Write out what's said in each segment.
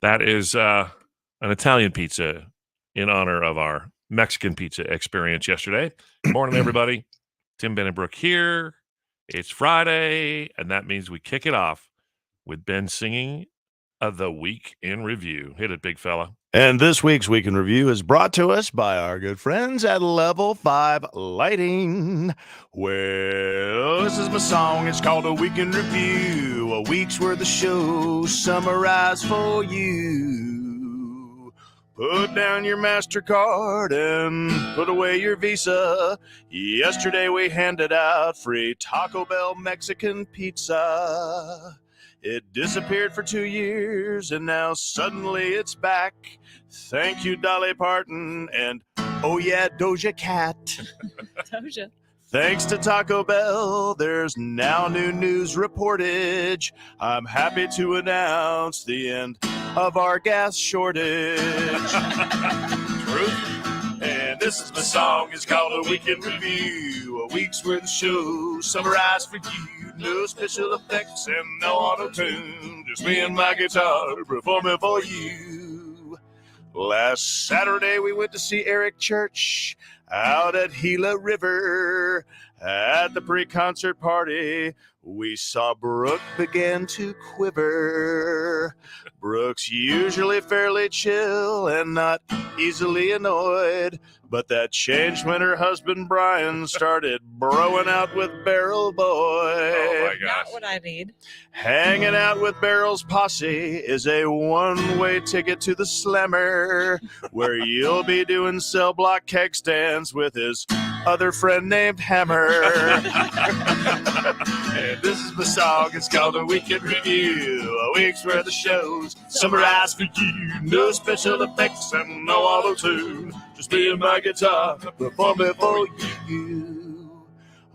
That is an Italian pizza in honor of our Mexican pizza experience yesterday. Good morning, everybody. Tim, Ben, and Brooke here. It's Friday, and that means we kick it off with Ben singing The Week in Review. Hit it, big fella. And this week's Week in Review is brought to us by our good friends at Level 5 Lighting. Well, this is my song. It's called A Week in Review, a week's worth of shows summarized for you. Put down your MasterCard and put away your Visa. Yesterday we handed out free Taco Bell Mexican pizza. It disappeared for 2 years, and now suddenly it's back. Thank you, Dolly Parton, and oh yeah, Doja Cat. Doja. Thanks to Taco Bell, there's now new news reportage. I'm happy to announce the end of our gas shortage. Truth. And this is my song. It's called A Week in Review, a week's worth of shows summarized for you. No special effects and no auto-tune, just me and my guitar performing for you. Last Saturday we went to see Eric Church out at Gila River. At the pre-concert party, we saw Brooke begin to quiver. Brooke's usually fairly chill and not easily annoyed, but that changed when her husband Brian started broing out with Barrel Boy. Oh, my gosh. Not what I need. Hanging out with Barrel's posse is a one-way ticket to the Slammer, where you'll be doing cell block keg stands with his other friend named Hammer. And this is my song. It's called A Week in Review, a week's worth of shows summarized for you. No special effects and no auto-tune, just me and my guitar performing for you.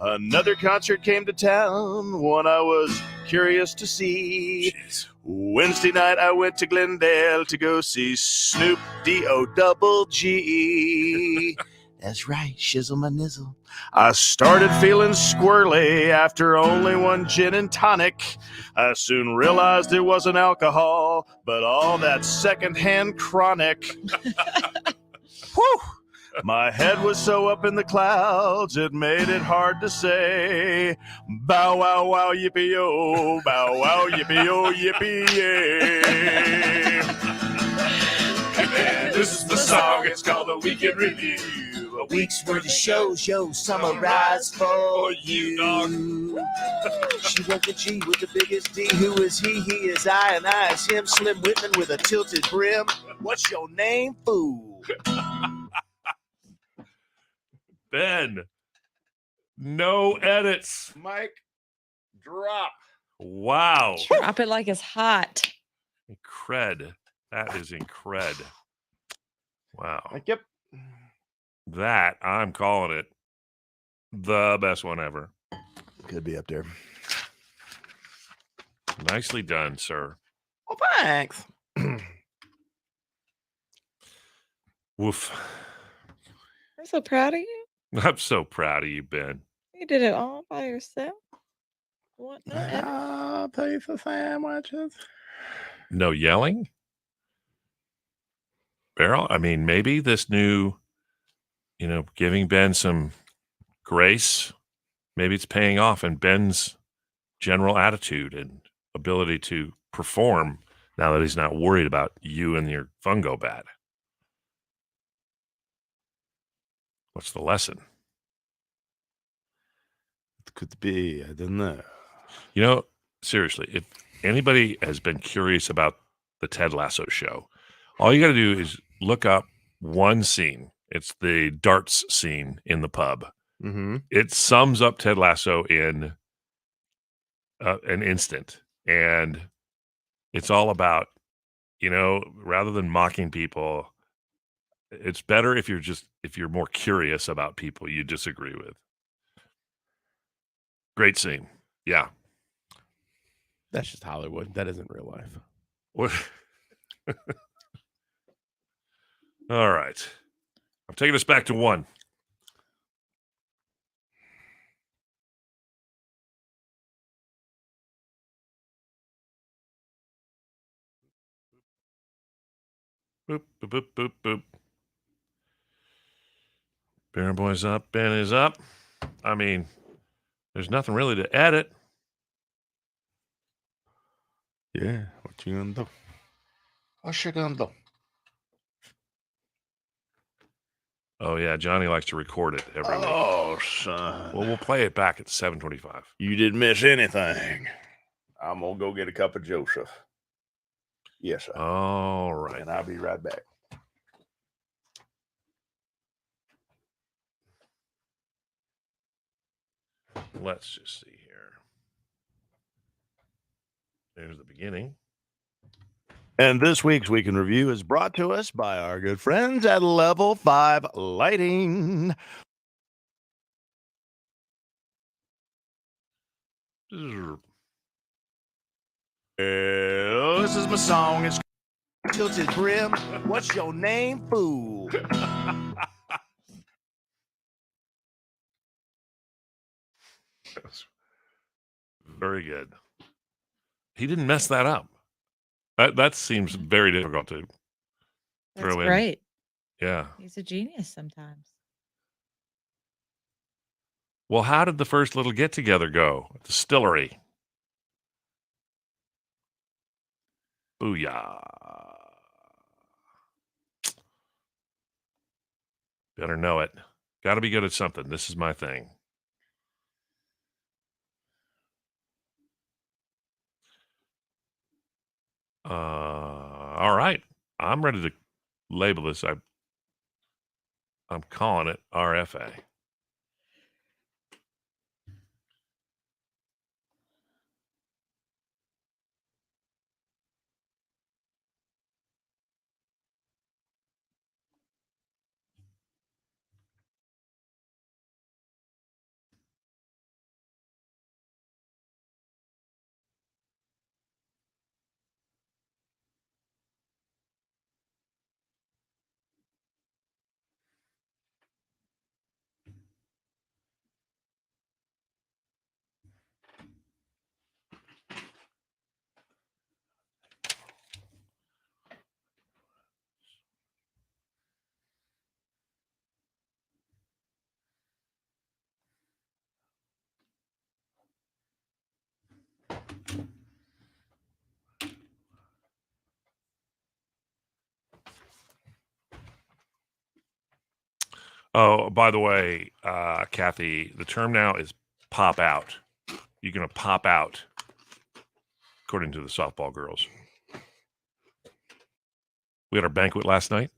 Another concert came to town, one I was curious to see. Jeez. Wednesday night I went to Glendale to go see Snoop D-O-double-G-E. That's right, shizzle my nizzle. I started feeling squirrely after only one gin and tonic. I soon realized it wasn't alcohol, but all that secondhand chronic. Whew! My head was so up in the clouds, it made it hard to say. Bow wow wow yippee yo, bow wow yippee yo yippee yay. And this is the song. It's called A Week in Review, a week's worth of shows, yo, summarized for you. She wrote the G with the biggest D. Who is he? He is I, and I is him. Slim Whitman with a tilted brim. What's your name, fool? Ben, no edits. Mike, drop. Wow. Drop it like it's hot. Cred. That is incred. Wow. Yep. That, I'm calling it the best one ever. Could be up there. Nicely done, sir. Well, thanks. Woof. I'm so proud of you. I'm so proud of you, Ben. You did it all by yourself. What? No edit? Piece of sandwiches. No yelling? Beryl, I mean, maybe this new, giving Ben some grace, maybe it's paying off in Ben's general attitude and ability to perform now that he's not worried about you and your fungo bat. What's the lesson? It could be. I don't know. Seriously, if anybody has been curious about the Ted Lasso show, all you got to do is look up one scene. It's the darts scene in the pub. Mm-hmm. It sums up Ted Lasso in an instant. And it's all about, rather than mocking people, it's better if you're more curious about people you disagree with. Great scene. Yeah. That's just Hollywood. That isn't real life. What? All right. I'm taking us back to one. Boop, boop, boop, boop, boop. Bear Boy's up. Ben is up. I mean, there's nothing really to edit. Yeah, what you gonna do? What you gonna do? Oh, yeah. Johnny likes to record it every week. Oh, son. Well, we'll play it back at 7:25. You didn't miss anything. I'm going to go get a cup of Joseph. Yes, sir. All right. And I'll be right back. Let's just see here. There's the beginning. And this week's Week in Review is brought to us by our good friends at Level 5 Lighting. This is my song. It's Tilted Brim. What's your name, fool? Very good. He didn't mess that up. That seems very difficult to That's throw in. great. Yeah. He's a genius sometimes. Well, how did the first little get together go at the distillery? Booyah. Better know it. Got to be good at something. This is my thing. All right. I'm ready to label this. I'm calling it RFA. Oh, by the way, Kathy, the term now is pop out. You're going to pop out, according to the softball girls. We had our banquet last night.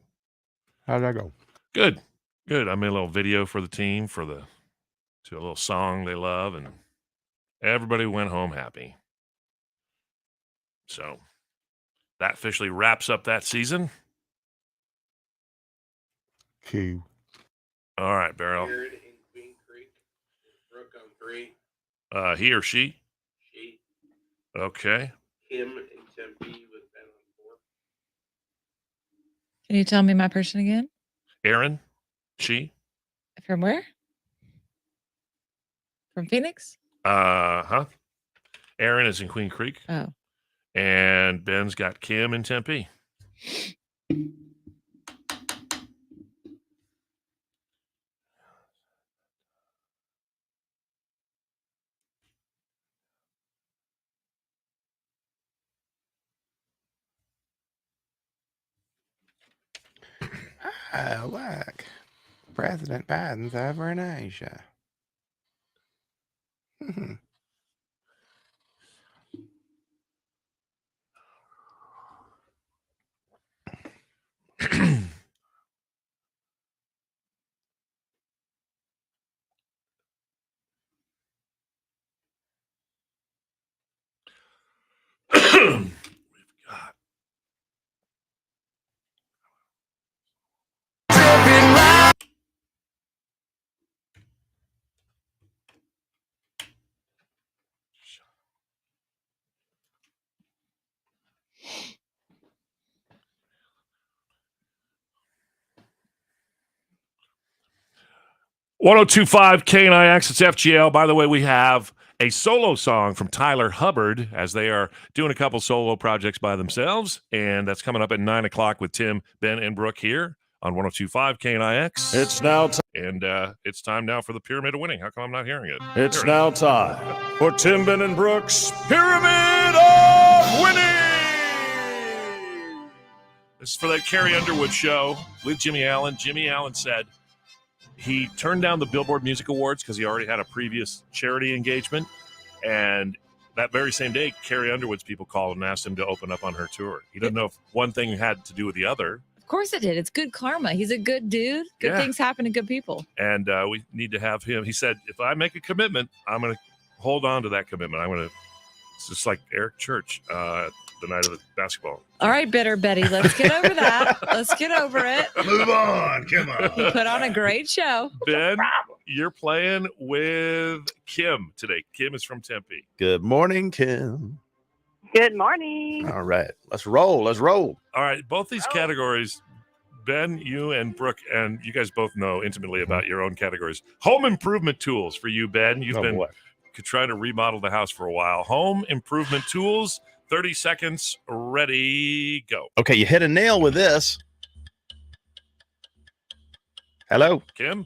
How'd that go? Good. Good. I made a little video for the team to a little song they love, and everybody went home happy. So that officially wraps up that season. Q. All right, Beryl. Jared in Queen Creek. Brooke on 3. He or she? She. Okay. Kim in Tempe with Ben on 4. Can you tell me my person again? Aaron? She? From where? From Phoenix? Huh? Aaron is in Queen Creek. Oh. And Ben's got Kim in Tempe. I like President Biden's over in Asia. We've got .1025 KNIX. It's FGL. By the way, we have a solo song from Tyler Hubbard, as they are doing a couple solo projects by themselves. And that's coming up at 9 o'clock with Tim, Ben, and Brooke here on 102.5 KNIX. It's now time. And it's time now for the Pyramid of Winning. How come I'm not hearing it? It's There it now time for Tim, Ben, and Brooks' Pyramid of Winning. This is for that Carrie Underwood show with Jimmy Allen. Jimmy Allen said he turned down the Billboard Music Awards because he already had a previous charity engagement. And that very same day, Carrie Underwood's people called and asked him to open up on her tour. He doesn't know if one thing had to do with the other. Of course it did. It's good karma. He's a good dude. Good things happen to good people. And we need to have him. He said, if I make a commitment, I'm going to hold on to that commitment. It's just like Eric Church the night of the basketball. All right, Bitter Betty, let's get over that. Let's get over it. Move on. Come on. He put on a great show. Ben, you're playing with Kim today. Kim is from Tempe. Good morning, Kim. Good morning. All right. Let's roll. All right. Both these categories, Ben, you and Brooke, and you guys both know intimately about your own categories. Home improvement tools for you, Ben. You've been trying to remodel the house for a while. Home improvement tools, 30 seconds, ready, go. Okay, you hit a nail with this. Hello? Kim?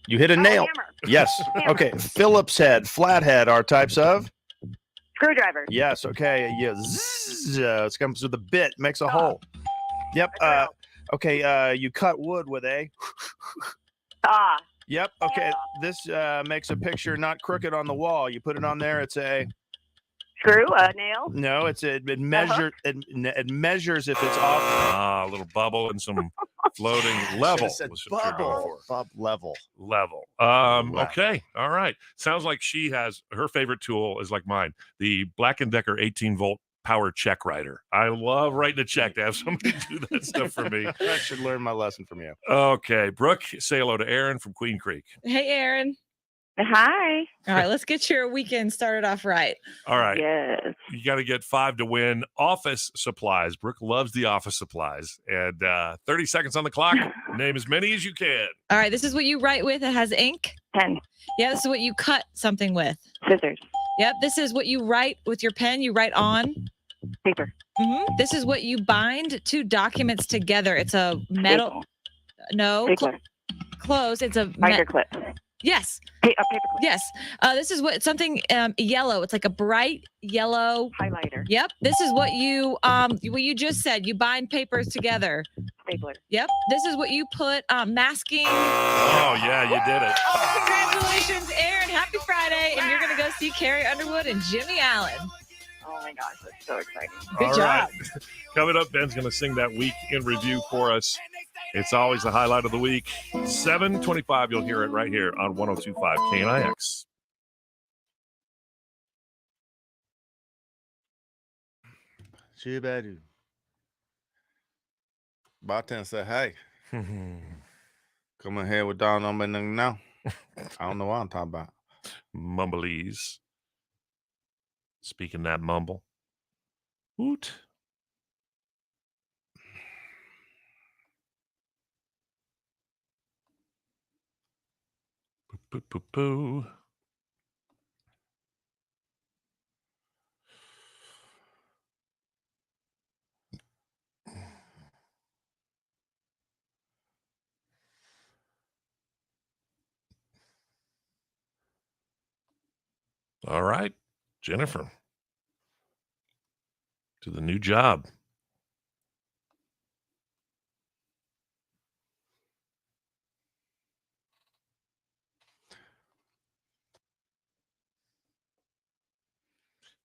You hit a nail. Hammer. Yes. Hammer. Okay, Phillips head, flathead are types of? Screwdriver. Yes, okay. Yeah. It comes with a bit, makes a hole. Yep. Okay, you cut wood with a. Yep. Okay. This makes a picture not crooked on the wall. You put it on there. It's a Screw. Nail. no. It measures. It measures if it's off. A little bubble and some floating level. Was what you're going for. Level. Okay. All right. Sounds like she has her favorite tool is like mine, the Black & Decker 18-volt power check writer. I love writing a check to have somebody do that stuff for me. I should learn my lesson from you. Okay. Brooke, say hello to Aaron from Queen Creek. Hey, Aaron. Hi. All right, let's get your weekend started off right. All right. Yes. You got to get 5 to win. Office supplies. Brooke loves the office supplies. And 30 seconds on the clock. Name as many as you can. All right, this is what you write with. It has ink. Pen. Yeah, this is what you cut something with. Scissors. Yep, this is what you write with your pen. You write on. Paper. This is what you bind two documents together. It's a metal. Staple. No. Paper. Close. It's a. Binder clip. Yes. A paper clip. Yes. This is what something yellow. It's like a bright yellow Highlighter. Yep. This is what you just said. You bind papers together. Stapler. Yep. This is what you put masking. Oh, yeah, you did it. Congratulations, Aaron. Happy Friday. And you're going to go see Carrie Underwood and Jimmy Allen. Oh my gosh, that's so exciting. Good All job. right. Coming up, Ben's going to sing that week in review for us. It's always the highlight of the week. 7:25, you'll hear it right here on 102.5 KNIX. Shibadu. Bartender said, hey, come in here with Don on my now. I don't know what I'm talking about. Mumbleese. Speaking that mumble. Woot. Boo, boo, boo. All right, Jennifer, to the new job.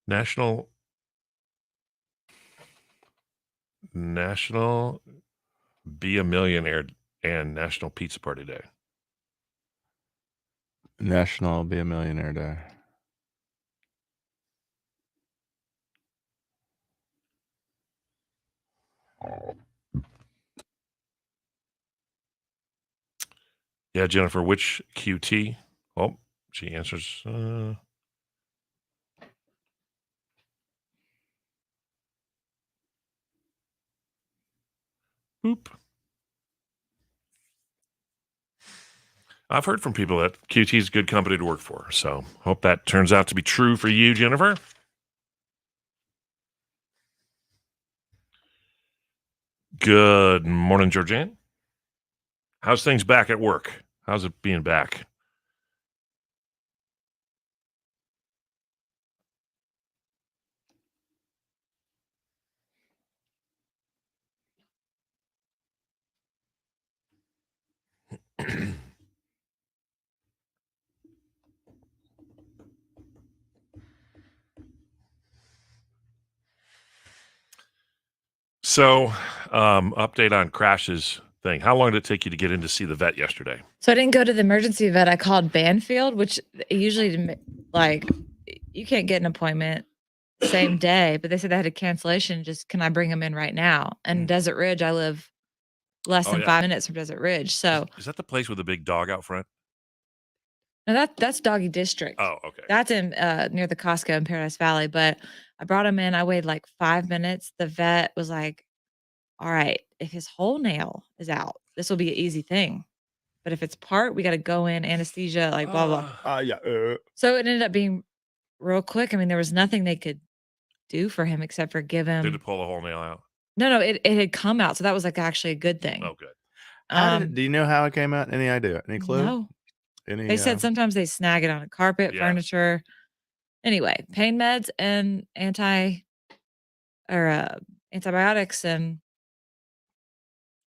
National Be a Millionaire and National Pizza Party Day. National Be a Millionaire Day. Yeah, Jennifer, which QT? Oh, she answers. Boop. I've heard from people that QT is good company to work for. So hope that turns out to be true for you, Jennifer. Good morning, Georgianne. How's things back at work? How's it being back? So, update on Crash's thing. How long did it take you to get in to see the vet yesterday? So I didn't go to the emergency vet. I called Banfield, which usually like you can't get an appointment same day, but they said they had a cancellation. Just can I bring them in right now? And Desert Ridge, I live less Oh, than yeah. 5 minutes from Desert Ridge. So Is that the place with the big dog out front? no, that's Doggy District. Oh, okay. That's in near the Costco in Paradise Valley. But I brought him in. I waited like 5 minutes. The vet was like, all right, if his whole nail is out, this will be an easy thing. But if it's part, we got to go in, anesthesia, like blah, blah. Yeah. So it ended up being real quick. I mean, there was nothing they could do for him except for give Did him. it pull the whole nail out? No, it had come out. So that was like actually a good thing. Oh, good. Do you know how it came out? Any idea? Any clue? No. Any? They said sometimes they snag it on a carpet, Yeah. furniture. Anyway, pain meds and antibiotics, and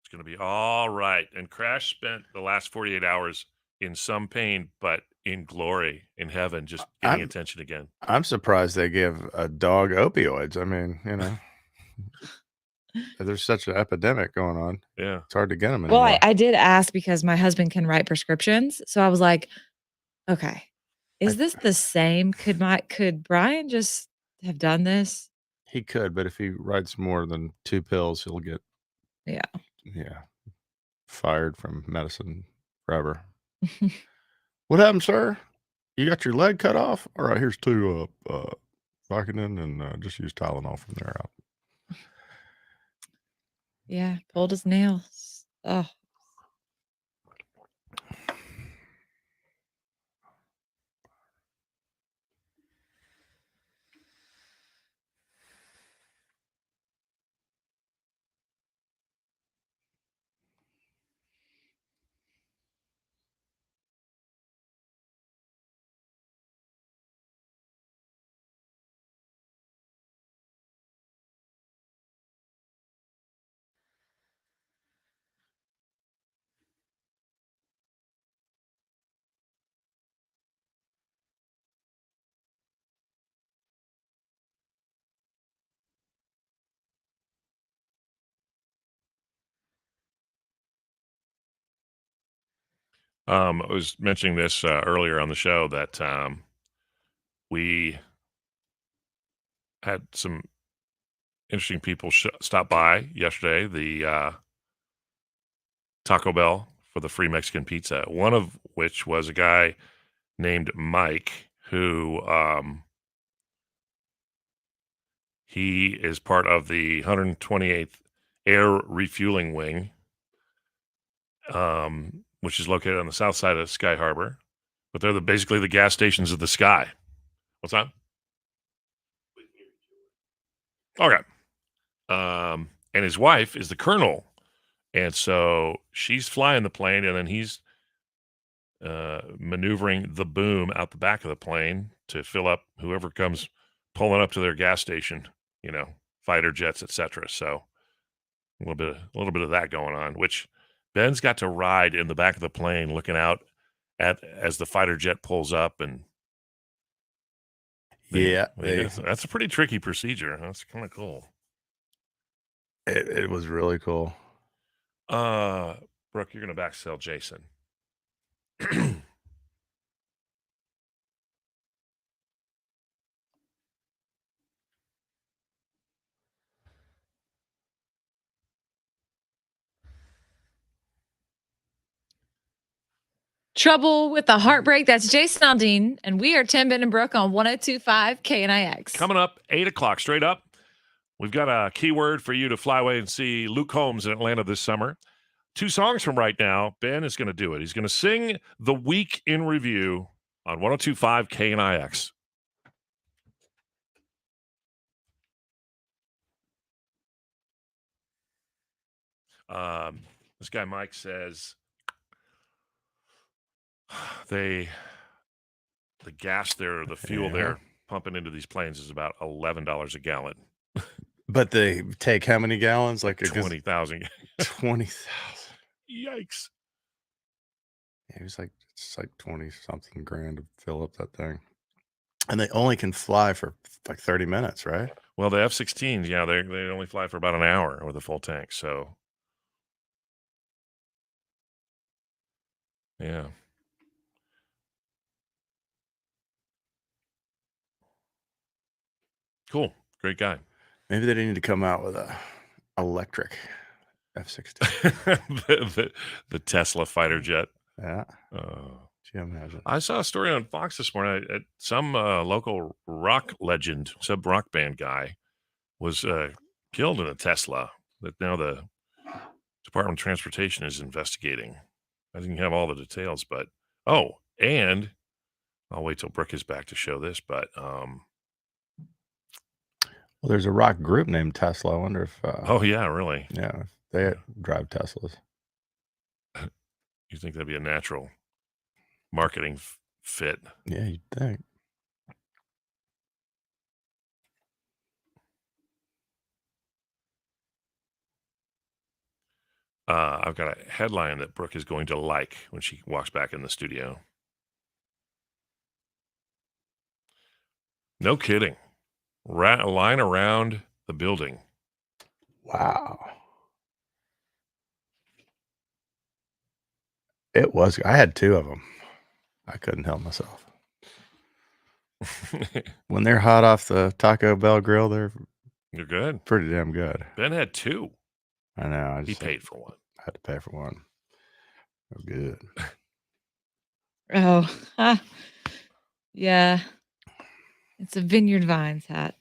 It's going to be all right. And Crash spent the last 48 hours in some pain, but in glory, in heaven, just getting attention again. I'm surprised they give a dog opioids. I mean, there's such an epidemic going on. Yeah. It's hard to get them anymore. well, I did ask because my husband can write prescriptions. So I was like, okay, is this the same? Could Brian just have done this? He could, but if he writes more than 2 pills, he'll get fired from medicine forever. What happened, sir? You got your leg cut off? All right, here's 2 Vicodin and just use Tylenol from there out. Yeah, pulled his nails. Oh. I was mentioning this earlier on the show that we had some interesting people stop by yesterday, the Taco Bell for the free Mexican pizza, one of which was a guy named Mike who he is part of the 128th Air Refueling Wing, which is located on the south side of Sky Harbor. But they're basically the gas stations of the sky. What's that? Okay. And his wife is the colonel. And so she's flying the plane, and then he's maneuvering the boom out the back of the plane to fill up whoever comes pulling up to their gas station, fighter jets, etc. So a little bit of that going on, which Ben's got to ride in the back of the plane looking out as the fighter jet pulls up, and that's a pretty tricky procedure. That's kind of cool. It was really cool. Brooke, you're gonna back sell Jason. Trouble with the Heartbreak. That's Jason Aldean, and we are Tim, Ben, and Brooke on 102.5 KNIX. Coming up, 8 o'clock, straight up. We've got a keyword for you to fly away and see Luke Combs in Atlanta this summer. 2 songs from right now. Ben is going to do it. He's going to sing The Week in Review on 102.5 KNIX. This guy Mike says the gas there, the fuel Yeah. they're pumping into these planes is about $11 a gallon. But they take how many gallons? Like 20,000. 20,000. Yikes. Yeah, it was like it's like 20 something grand to fill up that thing. And they only can fly for like 30 minutes, right? Well, the F-16s, yeah, they only fly for about an hour with a full tank. So, yeah. Cool. Great guy. Maybe they need to come out with a electric F-16. the Tesla fighter jet. Yeah. Uh, Can you imagine? I saw a story on Fox this morning. Some local rock legend, sub rock band guy, was killed in a Tesla that now the Department of Transportation is investigating. I didn't have all the details, but and I'll wait till Brooke is back to show this. But Well, there's a rock group named Tesla. I wonder if oh yeah, really? yeah, if they drive Teslas. You think that'd be a natural marketing fit? Yeah, you'd think. I've got a headline that Brooke is going to like when she walks back in the studio. No kidding. Line around the building. Wow. It was. I had 2 of them. I couldn't help myself. When they're hot off the Taco Bell grill, they're You're good. pretty damn good. Ben had 2. I know. He paid for one. I had to pay for one. Oh, good. Oh, yeah. It's a Vineyard Vines hat.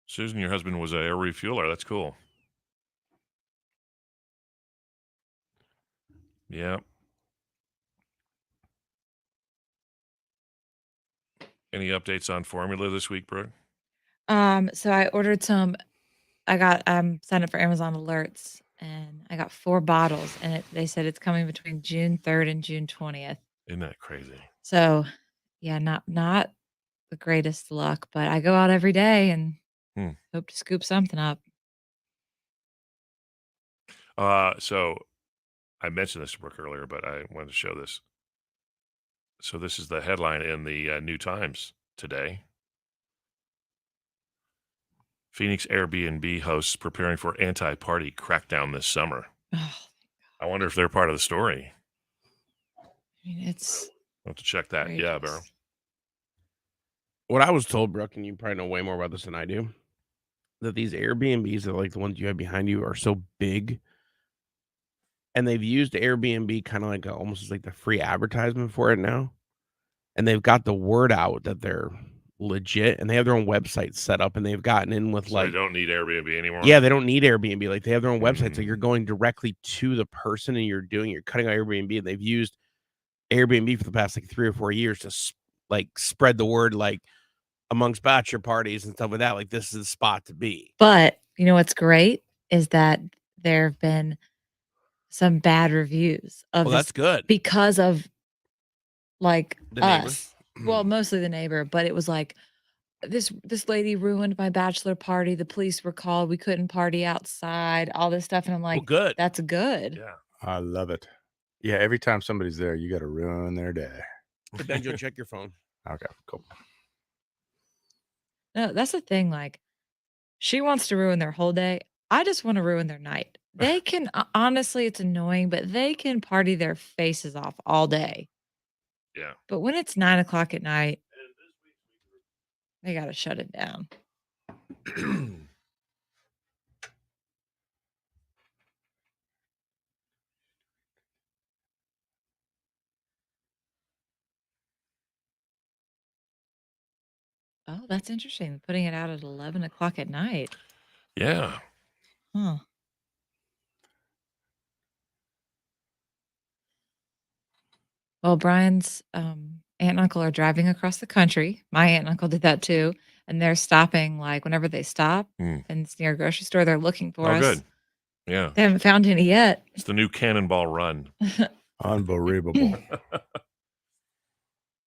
Susan, your husband was an air refueler. That's cool. Yeah. Any updates on formula this week, Brooke? So I ordered some. I got signed up for Amazon alerts, and I got 4 bottles, and they said it's coming between June 3rd and June 20th. Isn't that crazy? So, yeah, not the greatest luck, but I go out every day and hope to scoop something up. So I mentioned this to Brooke earlier, but I wanted to show this. So this is the headline in the New Times today. Phoenix Airbnb hosts preparing for anti-party crackdown this summer. Oh, I wonder if they're part of the story. I mean, it's I'll have to check that. Yeah, Barrow. outrageous. What I was told, Brooke, and you probably know way more about this than I do, that these Airbnbs that like the ones you have behind you are so big, and they've used Airbnb kind of like almost as like the free advertisement for it now, and they've got the word out that they're legit, and they have their own website set up, and they've gotten in with So like they don't need Airbnb anymore. yeah, they don't need Airbnb. Like they have their own website, so you're going directly to the person, and you're cutting out Airbnb, and they've used Airbnb for the past like 3 or 4 years to like spread the word like amongst bachelor parties and stuff like that. Like this is the spot to be. But you know what's great is that there have been some bad reviews of Well, this that's good. because of like The neighbor. us. Well, mostly the neighbor, but it was like this lady ruined my bachelor party. The police were called. We couldn't party outside. All this stuff, and I'm Well, like, good. that's good. Yeah. I love it. Yeah, every time somebody's there, you got to ruin their day. But then you'll check your phone. Okay, cool. No, that's the thing. Like, she wants to ruin their whole day. I just want to ruin their night. They can honestly, it's annoying, but they can party their faces off all day. Yeah. But when it's 9:00 at night, they got to shut it down. Oh, that's interesting. Putting it out at 11:00 at night. Yeah. Huh. Well, Brian's aunt and uncle are driving across the country. My aunt and uncle did that too. And they're stopping, like, whenever they stop Mm. and it's near a grocery store, they're looking for Oh, us. good. Yeah. They haven't found any yet. It's the new Cannonball Run. Unbelievable.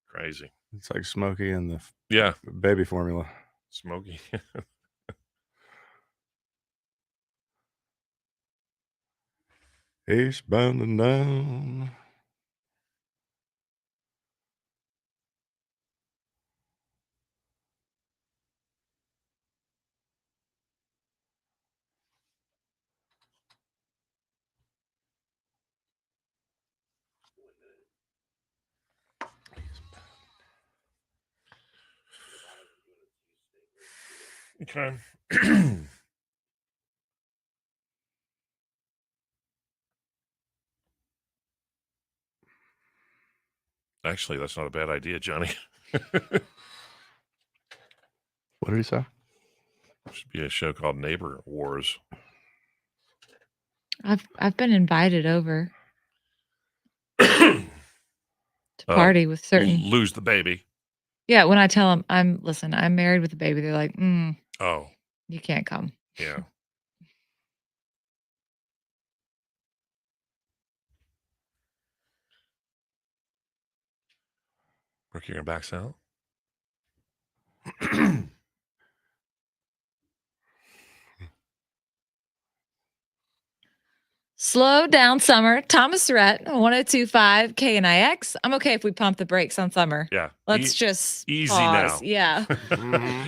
Crazy. It's like Smokey and the Yeah. baby formula. Smokey. Eastbound and down. Okay. Actually, that's not a bad idea, Johnny. What did he say? Should be a show called Neighbor Wars. I've been invited over to party with certain. Lose the baby. Yeah, when I tell them I'm married with a baby, they're like, Oh, you can't come. yeah. Brooke, you're going to back out? Slow down, Summer. Thomas Rhett, 1025 KNIX. I'm okay if we pump the brakes on Summer. Yeah. Let's just easy pause. now. Yeah.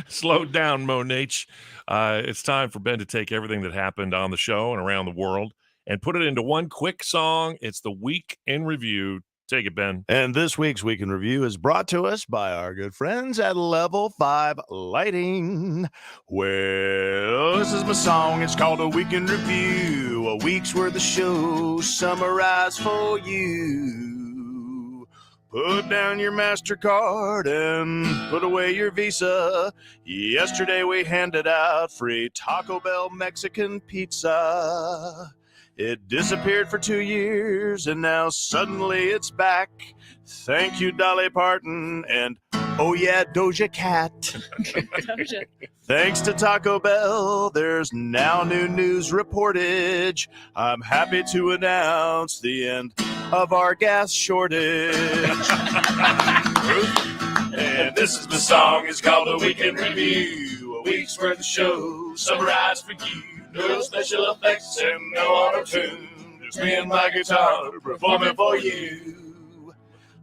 Slow down, Monach. It's time for Ben to take everything that happened on the show and around the world and put it into one quick song. It's the Week in Review. Take it, Ben. And this week's Week in Review is brought to us by our good friends at Level 5 Lighting. Well, this is my song. It's called A Week in Review, a week's worth of show summarized for you. Put down your MasterCard and put away your Visa. Yesterday we handed out free Taco Bell Mexican pizza. It disappeared for 2 years, and now suddenly it's back. Thank you, Dolly Parton, and oh yeah, Doja Cat. Doja. Thanks to Taco Bell, there's now new news reportage. I'm happy to announce the end of our gas shortage. And this is the song, it's called A Week in Review, a week's worth of show summarized for you. No special effects and no auto-tune, just me and my guitar performing for you.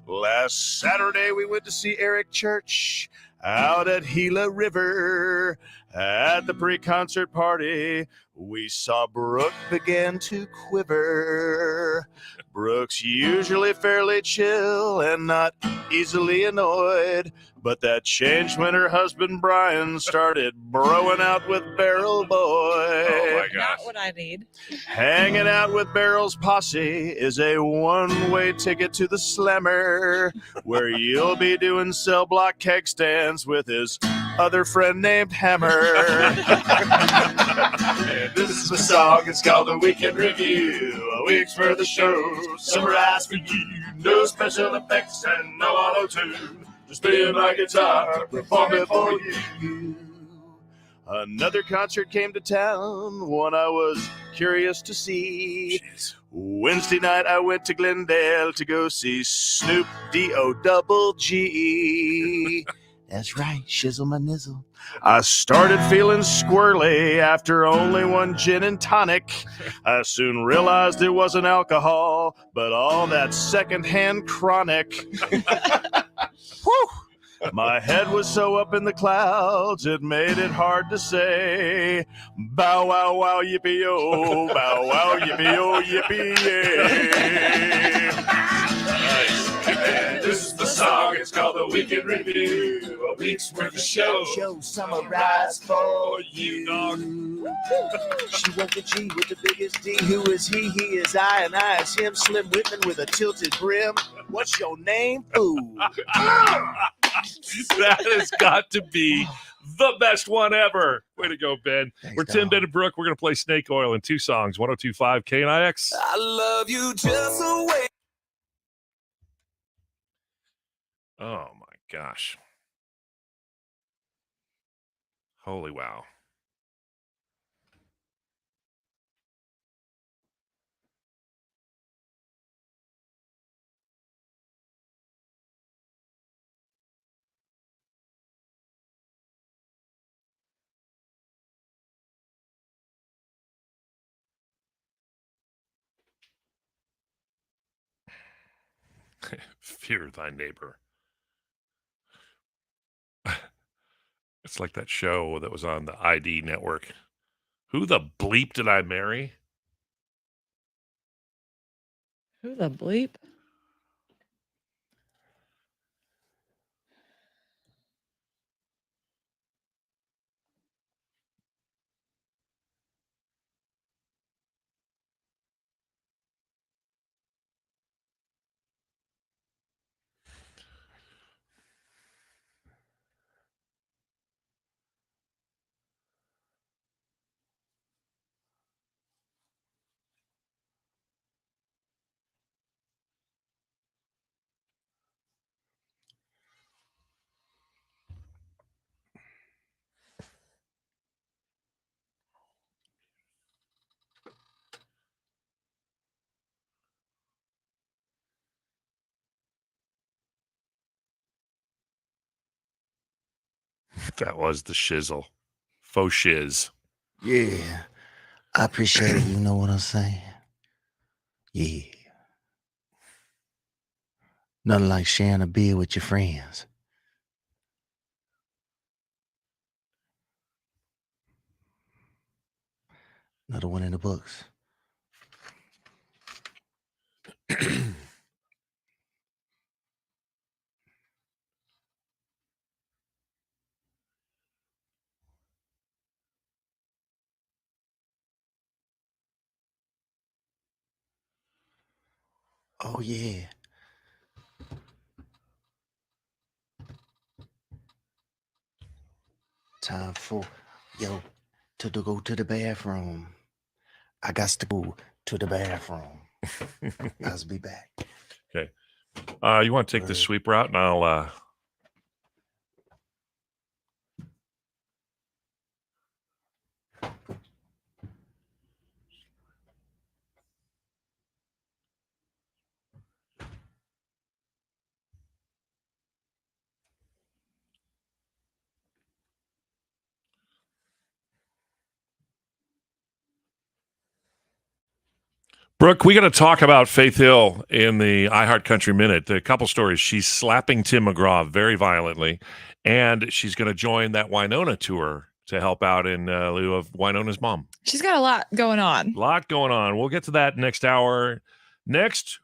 Last Saturday we went to see Eric Church out at Gila River. At the pre-concert party, we saw Brooke begin to quiver. Brooke's usually fairly chill and not easily annoyed, but that changed when her husband Brian started broing out with Barrel Boy. Oh, my gosh. Not what I need. Hanging out with Barrel's posse is a one-way ticket to the Slammer, where you'll be doing cell block keg stands with his other friend named Hammer. And this is the song, it's called The Week in Review, a week's worth of show summarized for you. No special effects and no auto-tune, just me and my guitar performing for you. Another concert came to town, one I was curious to see. Wednesday night I went to Glendale to go see Snoop D-O-double-G. That's right, shizzle my nizzle. I started feeling squirrely after only one gin and tonic. I soon realized it wasn't alcohol, but all that secondhand chronic. Whew! My head was so up in the clouds, it made it hard to say. Bow wow wow yippee yo, bow wow yippee yo yippee yay. Nice. And this is the song, it's called The Week in Review, a week's worth of show summarized for you. Dog. She wants the G with the biggest D. Who is he? He is I, and I is him. Slim Whitman with a tilted brim. What's your name, fool? That has got to be the best one ever. Way to go, Ben. Thanks, We're Tim, dog. Ben, and Brooke. We're going to play Snake Oil in 2 songs, 102.5 KNIX. I love you just the way. Oh, my gosh. Holy wow. Fear thy neighbor. It's like that show that was on the ID network. Who the bleep did I marry? Who the bleep? That was the shizzle. Faux shiz. Yeah, I appreciate it. You know what I'm saying? Yeah. Nothing like sharing a beer with your friends. Another one in the books. Oh, yeah. Time for, to go to the bathroom. I got to go to the bathroom. I'll be back. Okay. You want to take the sweep route, and I'll. Brooke, we got to talk about Faith Hill in the iHeart Country Minute. A couple stories. She's slapping Tim McGraw very violently, and she's going to join that Winona tour to help out in lieu of Winona's mom. She's got a lot going on. A lot going on. We'll get to that next hour. Next,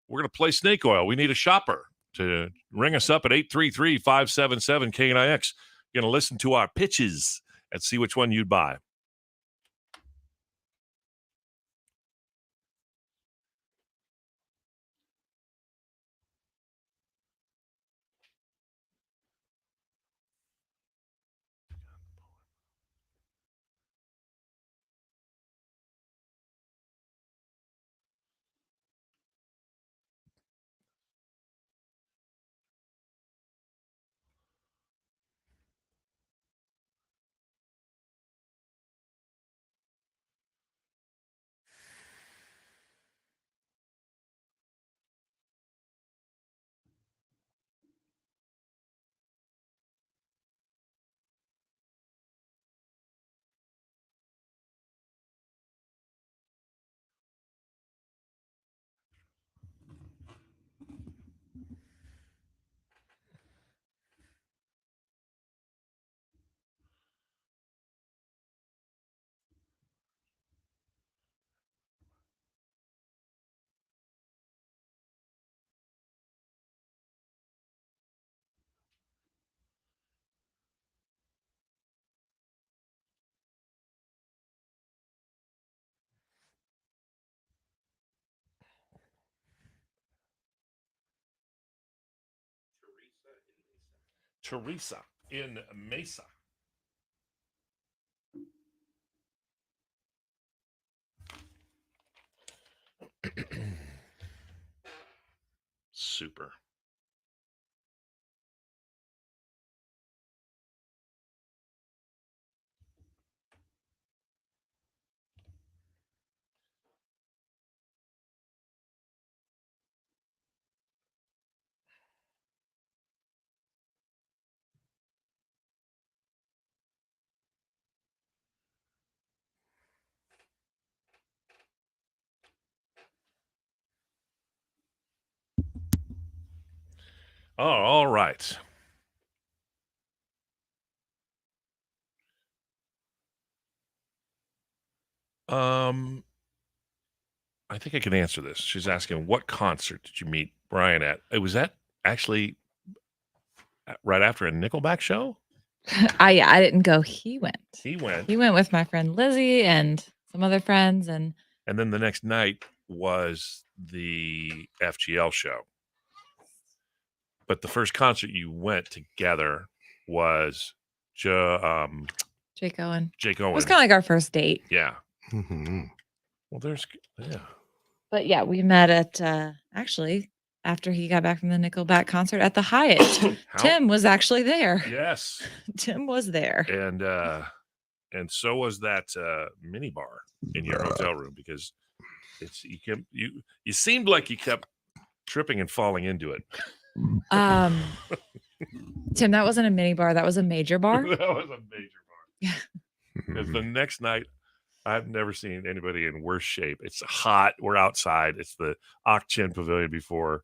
we're going to play Snake Oil. We need a shopper to ring us up at 833-577-KNIX. You're going to listen to our pitches and see which one you'd buy. Teresa in Mesa. Super. Oh, all right. I think I can answer this. She's asking, what concert did you meet Brian at? Was that actually right after a Nickelback show? I didn't go. He went. He went. He went with my friend Lizzie and some other friends, and then the next night was the FGL show. But the first concert you went together was Jake Owen. Jake It Owen. was kind of like our first date. Yeah. Mhm. Well, yeah. But yeah, we met at actually after he got back from the Nickelback concert at the Hyatt. Tim was actually there. Yes. Tim was there. And so was that mini bar in your hotel room, because you seemed like you kept tripping and falling into it. Tim, that wasn't a mini bar. That was a major bar. That was a major bar. Because the next night, I've never seen anybody in worse shape. It's hot. We're outside. It's the Ak-Chin Pavilion before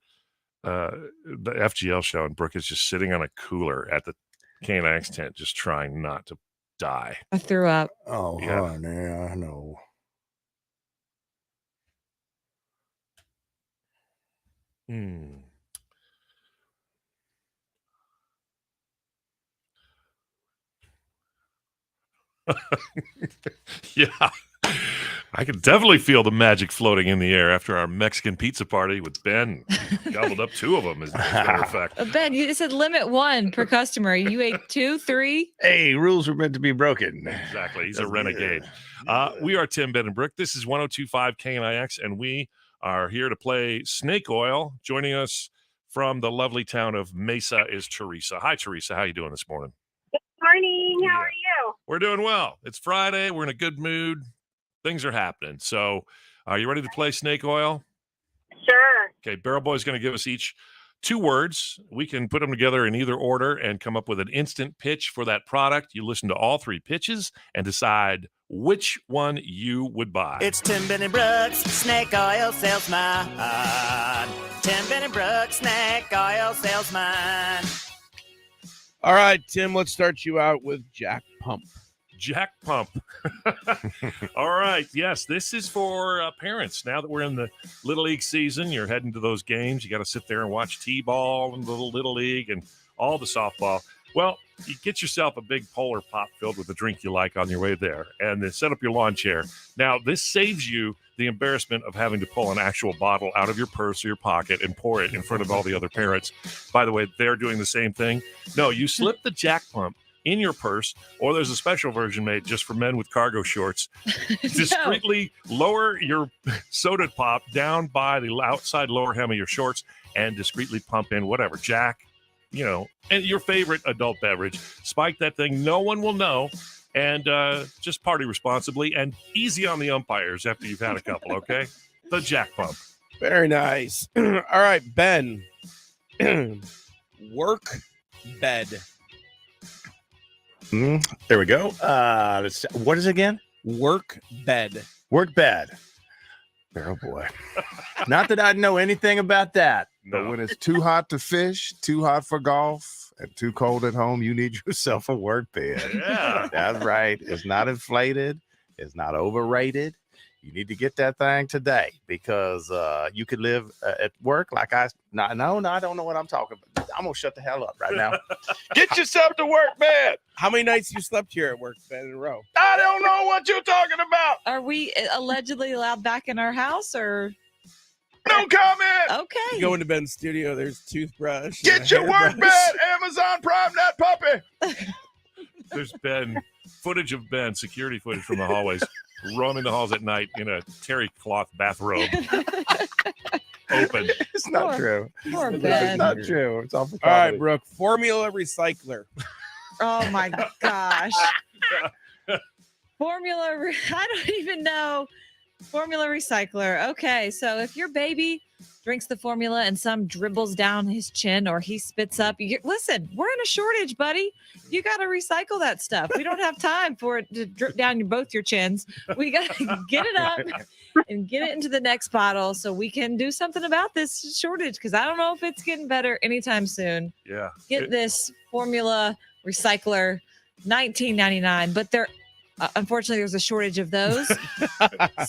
the FGL show, and Brooke is just sitting on a cooler at the KNX tent, just trying not to die. I threw up. Oh, Yeah. honey, I know. Yeah. I can definitely feel the magic floating in the air after our Mexican pizza party with Ben. Gobbled up 2 of them, as a matter of fact. Ben, you said limit 1 per customer. You ate 2, 3. Hey, rules were meant to be broken. Exactly. He's a That's renegade. good. We are Tim, Ben, and Brooke. This is 102.5 KNIX, and we are here to play Snake Oil. Joining us from the lovely town of Mesa is Teresa. Hi, Teresa. How you doing this morning? Good morning. How are you? We're doing well. It's Friday. We're in a good mood. Things are happening. So are you ready to play Snake Oil? Sure. Okay, Barrel Boy's going to give us each 2 words. We can put them together in either order and come up with an instant pitch for that product. You listen to all 3 pitches and decide which one you would buy. It's Tim, Ben, and Brooks, Snake Oil Salesman. Tim, Ben, and Brooks, Snake Oil Salesman. All right, Tim, let's start you out with Jack Pump. Jack Pump. All right. Yes, this is for parents. Now that we're in the Little League season, you're heading to those games. You got to sit there and watch T-ball and the Little League and all the softball. Well, you get yourself a big Polar Pop filled with a drink you like on your way there, and then set up your lawn chair. Now, this saves you the embarrassment of having to pull an actual bottle out of your purse or your pocket and pour it in front of all the other parents. By the way, they're doing the same thing. No, you slip the Jack Pump in your purse, or there's a special version made just for men with cargo shorts. Discreetly lower your soda pop down by the outside lower hem of your shorts and discreetly pump in whatever, Jack, and your favorite adult beverage. Spike that thing. No one will know. And just party responsibly and easy on the umpires after you've had a couple, okay? The Jack Pump. Very nice. All right, Ben. Work bed. There we go. What is it again? Work bed. Work bed. Barrel Boy. Not that I know anything about that, but No. when it's too hot to fish, too hot for golf, and too cold at home, you need yourself a work bed. Yeah. That's right. It's not inflated. It's not overrated. You need to get that thing today because you could live at work like I don't know what I'm talking about. I'm going to shut the hell up right now. Get yourself to work, man. How many nights you slept here at work, Ben, in a row? I don't know what you're talking about. Are we allegedly allowed back in our house, or No comment. okay? You go into Ben's studio, there's toothbrush. Get your work bed. Amazon Prime that puppy. There's Ben, footage of Ben, security footage from the hallways, roaming the halls at night in a terry cloth bathrobe, open. It's not Poor- true. Poor It's Ben. not true. It's all for All right, comedy. Brooke. Formula recycler. Oh my gosh. I don't even know. Formula recycler. Okay, so if your baby drinks the formula and some dribbles down his chin or he spits up, listen, we're in a shortage, buddy. You got to recycle that stuff. We don't have time for it to drip down both your chins. We got to get it up and get it into the next bottle so we can do something about this shortage because I don't know if it's getting better anytime soon. Yeah. Get this formula recycler, $19.99, but they're unfortunately, there's a shortage of those.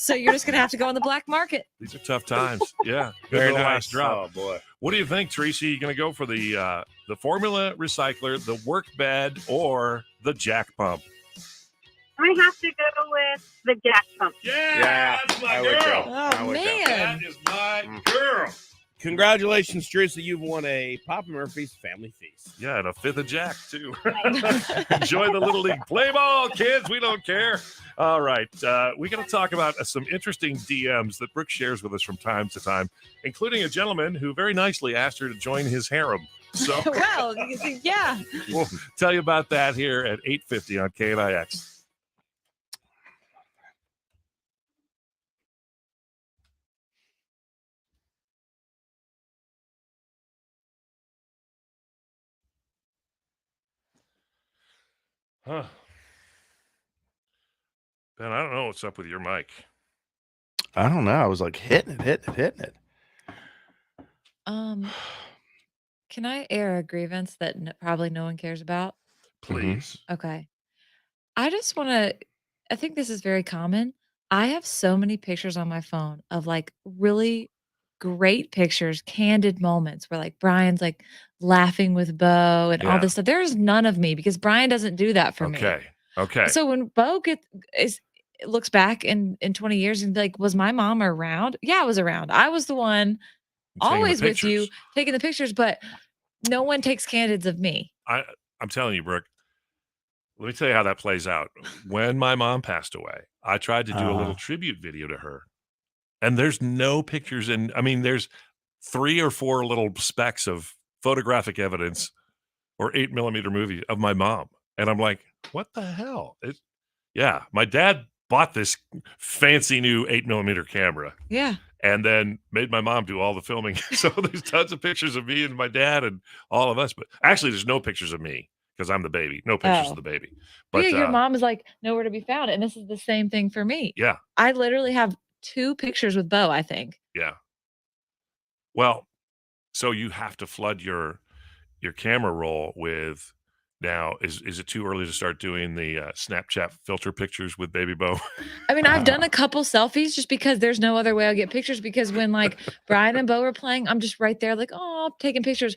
So you're just going to have to go on the black market. These are tough times. Yeah. Good Very little nice. last drop. Oh boy. What do you think, Tracy? You going to go for the formula recycler, the work bed, or the jack pump? I have to go with the jack pump. Yeah, that's my I would girl. go. Oh, I would go. man. That is my girl. Congratulations, Teresa. You've won a Papa Murphy's Family Feast. Yeah, and a fifth of jack, too. Enjoy the Little League. Play ball, kids. We don't care. All right. We got to talk about some interesting DMs that Brooke shares with us from time to time, including a gentleman who very nicely asked her to join his harem. So Well, yeah. we'll tell you about that here at 8:50 on KNIX. Huh. Ben, I don't know what's up with your mic. I don't know. I was like hitting it. Can I air a grievance that probably no one cares about? Please. Okay. I just want to, I think this is very common. I have so many pictures on my phone of like really great pictures, candid moments where like Brian's like laughing with Bo and all Yeah. this stuff. There's none of me because Brian doesn't do that for me. Okay. So when Bo looks back in 20 years and be like, was my mom around? Yeah, I was around. I was the one Taking the always with you pictures. taking the pictures, but no one takes candids of me. I'm telling you, Brooke, let me tell you how that plays out. When my mom passed away, I tried to do a little tribute video to her, and there's no pictures. And I mean, there's 3 or 4 little specks of photographic evidence or 8mm movie of my mom. And I'm like, what the hell? Yeah, my dad bought this fancy new 8mm camera Yeah. and then made my mom do all the filming. So there's tons of pictures of me and my dad and all of us. But actually, there's no pictures of me because I'm the baby. No pictures Oh. of the baby. But But yeah, your mom is like nowhere to be found. And this is the same thing for me. yeah, I literally have 2 pictures with Bo, I think. yeah. Well, so you have to flood your camera roll with. Now, is it too early to start doing the Snapchat filter pictures with Baby Bo? I mean, I've done a couple selfies just because there's no other way I'll get pictures because when like Brian and Bo are playing, I'm just right there like, oh, taking pictures.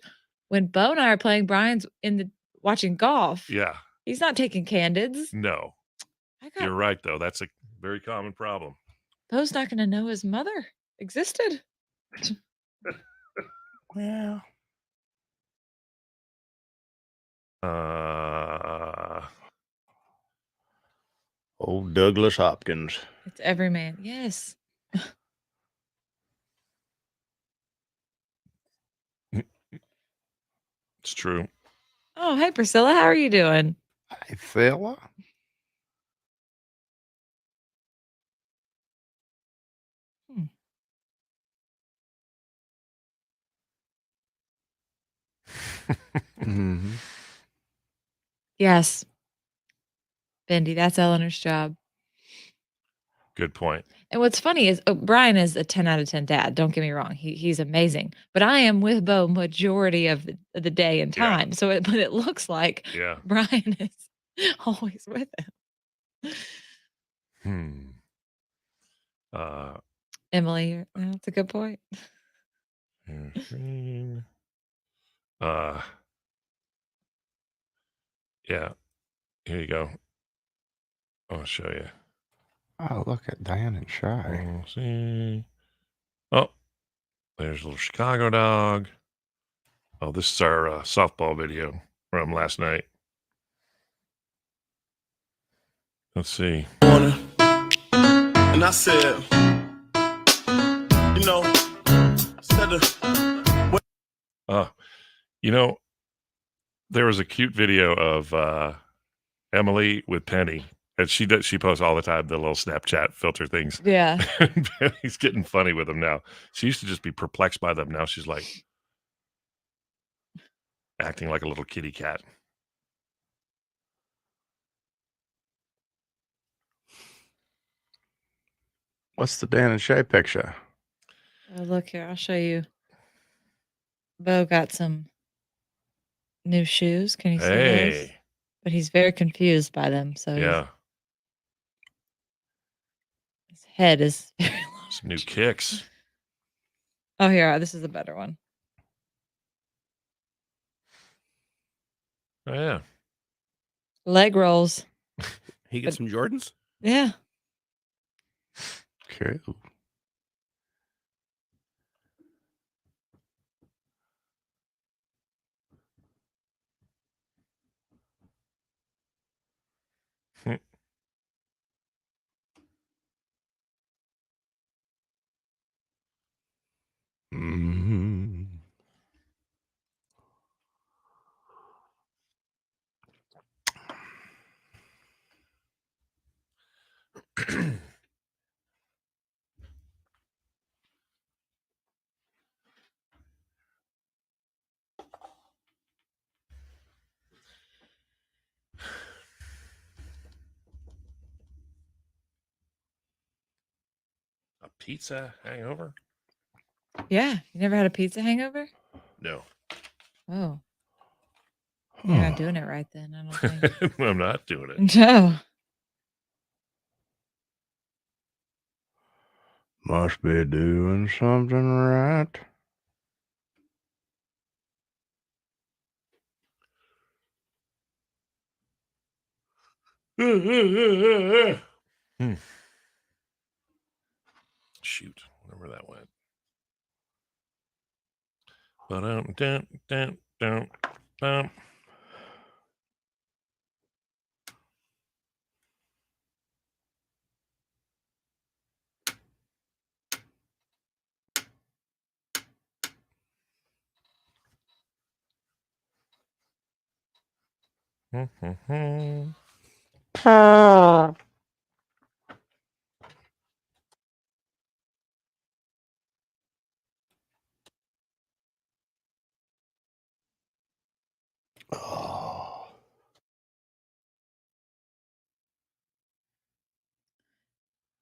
When Bo and I are playing, Brian's watching golf. Yeah, He's not taking candids. no. You're right, though. That's a very common problem. Bo's not going to know his mother existed. Well, old Douglas Hopkins. It's every man. Yes. It's true. Oh, hey, Priscilla. How are you doing? Hey, fella. Yes. Bendy, that's Eleanor's job. Good point. And what's funny is Brian is a 10 out of 10 dad. Don't get me wrong. He's amazing. But I am with Bo majority of the day and Yeah. time. So but it looks like Yeah. Brian is always with him. Emily, that's a good point. Yeah. Here you go. I'll show you. Oh, look at Dan and Shy. See. Oh, there's a little Chicago dog. Oh, this is our softball video from last night. Let's see. And I said, you know, there was a cute video of Emily with Penny, and she posts all the time the little Snapchat filter things. Yeah. And Penny's getting funny with them now. She used to just be perplexed by them. Now she's like acting like a little kitty cat. What's the Dan and Shay picture? Oh, look here, I'll show you. Bo got some new shoes. Can you see those? Hey, But he's very confused by them. So yeah, his head is very large. some new kicks. Oh, here, this is a better one. Oh yeah, Leg rolls. He gets some Jordans. Yeah. Cool. Mm-hmm. A pizza hangover? Yeah. You never had a pizza hangover? No, Oh. You're not doing it right then, I don't think. I'm not doing it. No. Must be doing something right. Shoot, wherever that went. Ba-dum-dum-dum-dum-dum. Oh.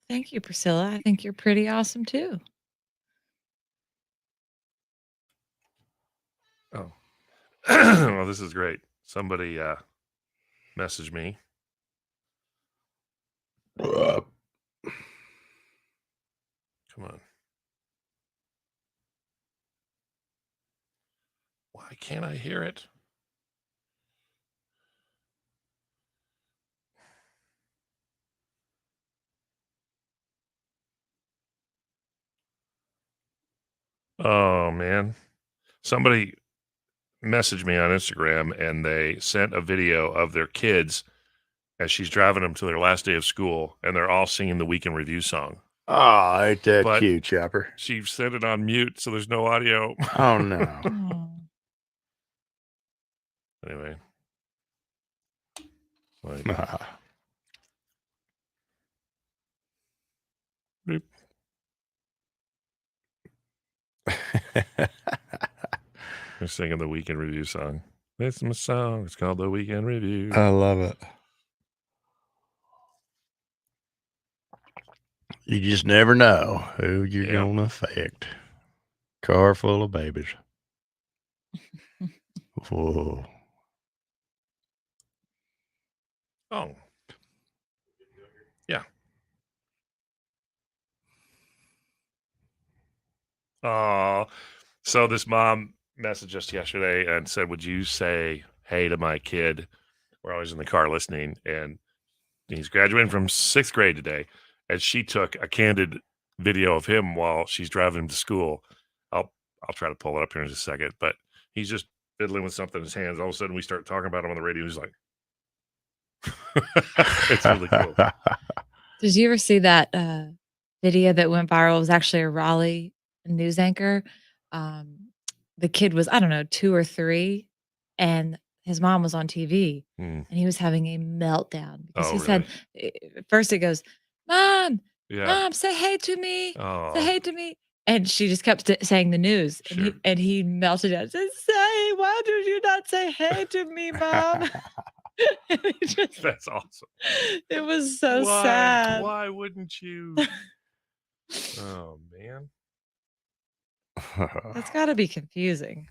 Thank you, Priscilla. I think you're pretty awesome too. Oh, well, this is great. Somebody messaged me. Come on. Why can't I hear it? Oh, man. Somebody messaged me on Instagram, and they sent a video of their kids as she's driving them to their last day of school, and they're all singing the Week in Review song. Oh, ain't that But- cute, Chopper? She set it on mute, so there's no audio. Oh, no. Oh. Anyway. Like, boop. They're singing the Weekend Review song. It's my song. It's called the Weekend Review. I love it. You just never know who you're Yeah. going to affect. Car full of babies. Whoa. Oh. Yeah. Oh. So this mom messaged us yesterday and said, would you say hey to my kid? We're always in the car listening, and he's graduating from 6th grade today. And she took a candid video of him while she's driving him to school. I'll try to pull it up here in just a second, but he's just fiddling with something in his hands. All of a sudden we start talking about him on the radio. He's like, it's really cool. Did you ever see that video that went viral. It was actually a Raleigh news anchor. The kid was, I don't know, 2 or 3, and his mom was on TV, Mm. and he was having a meltdown because Oh, he said, at first it goes, "Mom, Yeah. Mom, say hey to me. Say Oh, hey to me." And she just kept saying the news, and Sure. he melted out. Said, "Say, why did you not say hey to me, Mom?" And he just, that's awesome. it was so sad. Why wouldn't you? Oh, man. That's got to be confusing.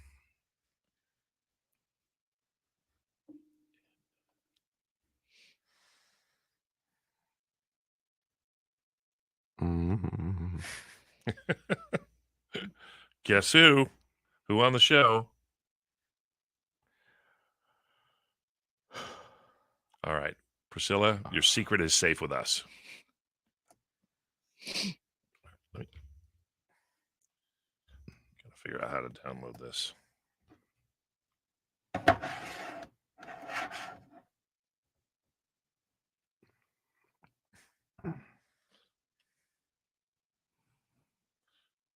Mhm. Guess who? Who on the show? All right. Priscilla, your secret is safe with us. Let me gotta figure out how to download this.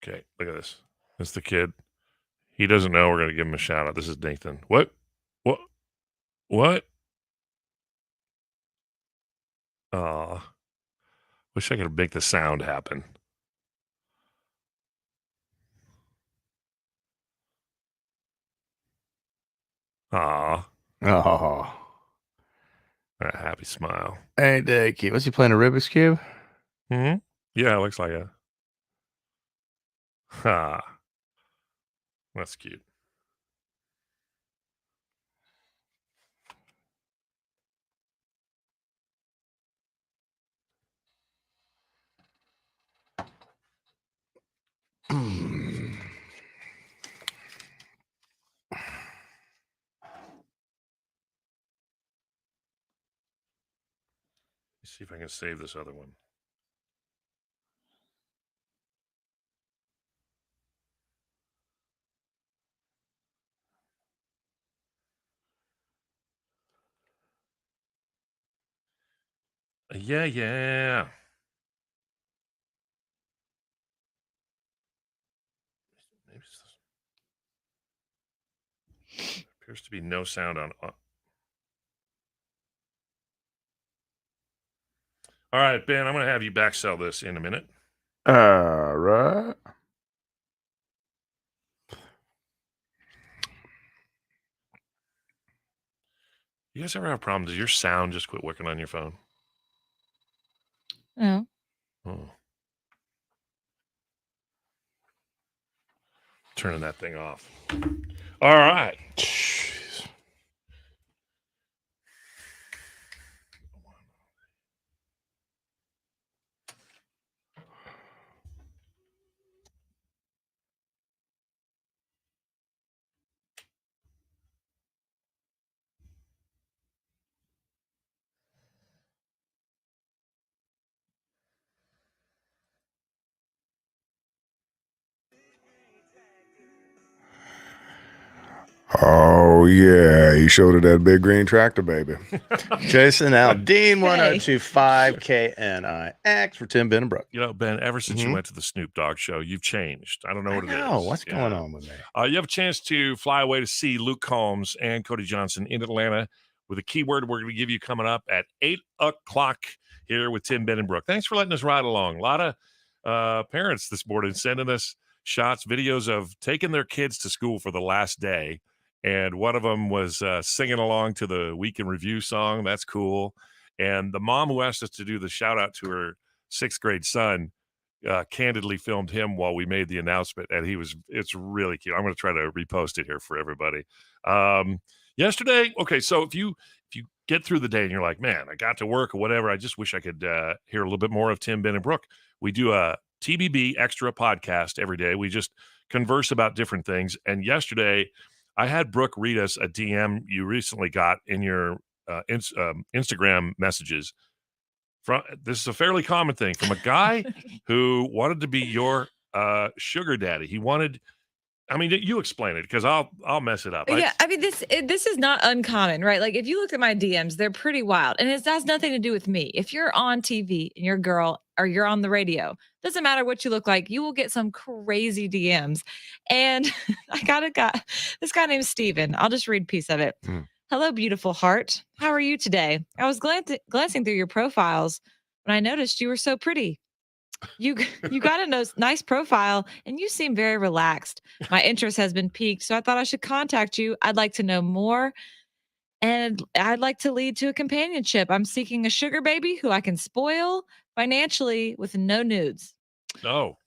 Okay, look at this. That's the kid. He doesn't know we're gonna give him a shout out. This is Nathan. What? What? Aw. Wish I could make the sound happen. Aw. Oh, A happy smile. ain't that cute? Was he playing a Rubik's Cube? Hmm. Yeah, it looks like a. Ha. That's cute. Let's see if I can save this other one. Yeah. Maybe appears to be no sound on. All right, Ben, I'm going to have you back sell this in a minute. All right. You guys ever have problems? Does your sound just quit working on your phone? No. Oh. Turning that thing off. All right. Jeez. Oh yeah, he showed her that big green tractor, baby. Jason Aldean, 1025 KNIX for Tim, Ben, and Brooke. You know, Ben, ever since you Mhm. went to the Snoop Dogg show, you've changed. I don't know I what it is. know. What's going Yeah. on with me? You have a chance to fly away to see Luke Combs and Cody Johnson in Atlanta with a keyword we're going to give you coming up at 8 o'clock here with Tim, Ben, and Brooke. Thanks for letting us ride along. A lot of parents this morning sending us shots, videos of taking their kids to school for the last day. And one of them was singing along to the Week in Review song. That's cool. And the mom who asked us to do the shout out to her 6th grade son candidly filmed him while we made the announcement, and it's really cute. I'm going to try to repost it here for everybody. Yesterday, okay, so if you get through the day and you're like, man, I got to work or whatever, I just wish I could hear a little bit more of Tim, Ben, and Brooke. We do a TBB extra podcast every day. We just converse about different things. And yesterday, I had Brooke read us a DM you recently got in your Instagram messages. This is a fairly common thing from a guy who wanted to be your sugar daddy. He wanted I mean, you explain it because I'll mess it up. Yeah, I mean this is not uncommon, right? Like if you look at my DMs, they're pretty wild, and it has nothing to do with me. If you're on TV and you're a girl or you're on the radio, doesn't matter what you look like, you will get some crazy DMs. And I got this guy named Steven. I'll just read a piece of it. Hello, beautiful heart. How are you today? I was glancing through your profiles when I noticed you were so pretty. You got a nice profile and you seem very relaxed. My interest has been piqued, so I thought I should contact you. I'd like to know more and I'd like to lead to a companionship. I'm seeking a sugar baby who I can spoil financially with no nudes. No.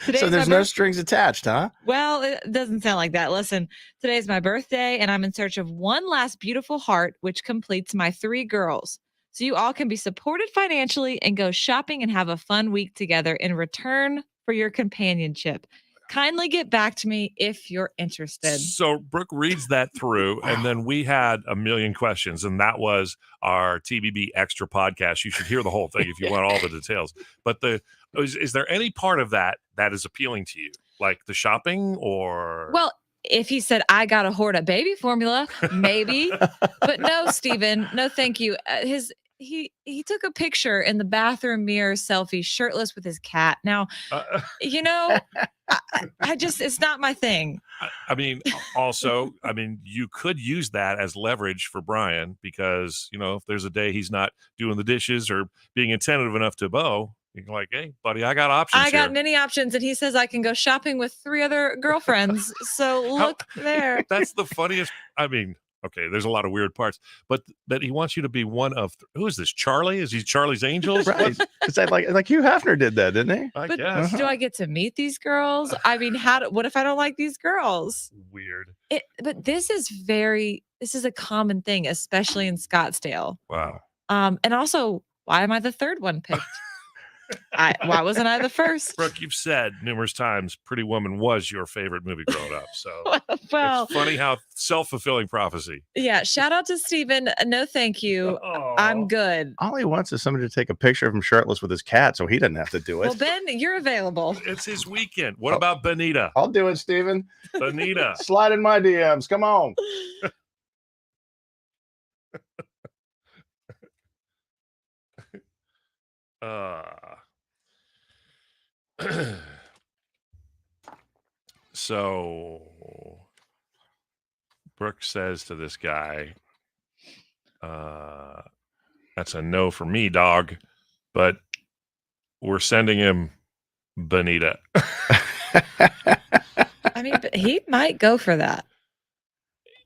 So there's no strings attached, huh? Well, it doesn't sound like that. Listen, today's my birthday and I'm in search of one last beautiful heart, which completes my 3 girls. So you all can be supported financially and go shopping and have a fun week together in return for your companionship. Kindly get back to me if you're interested. So Brooke reads that through, and then we had a million questions, and that was our TBB extra podcast. You should hear the whole thing if you want all the details. But is there any part of that is appealing to you, like the shopping or? Well, if he said, I got a Horta baby formula, maybe. But no, Steven, no, thank you. He took a picture in the bathroom mirror selfie, shirtless with his cat. Now, I just, it's not my thing. I mean, also, you could use that as leverage for Brian because, if there's a day he's not doing the dishes or being attentive enough to Bo, you're like, hey, buddy, I got options. I got many options. And he says I can go shopping with 3 other girlfriends. So look there. That's the funniest. Okay, there's a lot of weird parts, but that he wants you to be one of who is this? Charlie? Is he Charlie's Angels? Right. Is that like Hugh Hefner did that, didn't he? I But guess. do I get to meet these girls? I mean, what if I don't like these girls? Weird. But this is a common thing, especially in Scottsdale. Wow. And also, why am I the 3rd one picked? Why wasn't I the first? Brooke, you've said numerous times Pretty Woman was your favorite movie growing up. So well, it's funny how self-fulfilling prophecy. Yeah. Shout out to Steven. No, thank you. I'm good. All he wants is somebody to take a picture of him shirtless with his cat so he doesn't have to do it. Well, Ben, you're available. It's his weekend. What about Benita? I'll do it, Steven. Benita. Slide in my DMs. Come on. So Brooke says to this guy, that's a no for me, dog, but we're sending him Benita. I mean, but he might go for that.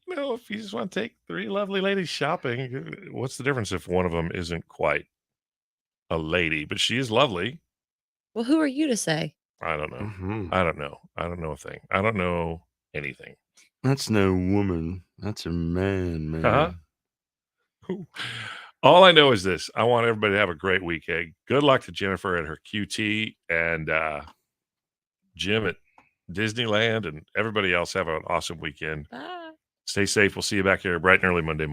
If you just want to take 3 lovely ladies shopping, what's the difference if one of them isn't quite a lady, but she is lovely? Well, who are you to say? I don't know. Mm-hmm. I don't know. I don't know a thing. I don't know anything. That's no woman. That's a man. Uh-huh. All I know is this. I want everybody to have a great weekend. Good luck to Jennifer at her QT and Jim at Disneyland and everybody else. Have an awesome weekend. Bye. Stay safe. We'll see you back here bright and early Monday morning.